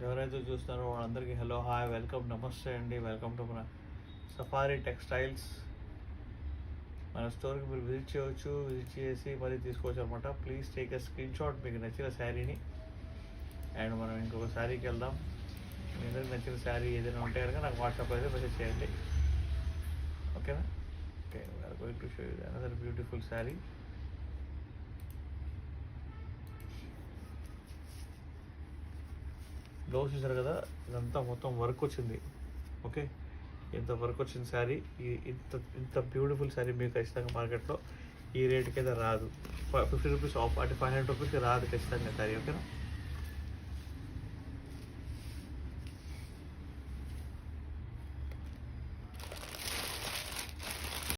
ఎవరైతే చూస్తున్నారో వాళ్ళందరికీ హలో, హాయ్, వెల్కమ్, నమస్తే అండి. వెల్కమ్ టు మన సఫారీ టెక్స్టైల్స్. మన స్టోర్కి మీరు విజిట్ చేయవచ్చు, విజిట్ చేసి మరీ తీసుకోవచ్చు అనమాట. Please take a screen shot మీకు నచ్చిన శారీని. అండ్ మనం ఇంకొక శారీకి వెళ్దాం. మీ అందరికి నచ్చిన శారీ ఏదైనా ఉంటే కనుక నాకు వాట్సాప్ అయితే మెసేజ్ చేయండి, ఓకేనా? Okay, we're going to show you another beautiful sari. Blouse చూసారు కదా, ఇదంతా మొత్తం వర్క్ వచ్చింది. ఓకే, ఇంత వర్క్ వచ్చిన శారీ, ఇంత ఇంత బ్యూటిఫుల్ శారీ మీకు ఖచ్చితంగా మార్కెట్లో ఈ రేట్కి అయితే రాదు. 50 రూపీస్ ఆఫ్ అంటే 500 రూపీస్కి రాదు ఖచ్చితంగా శారీ, ఓకేనా?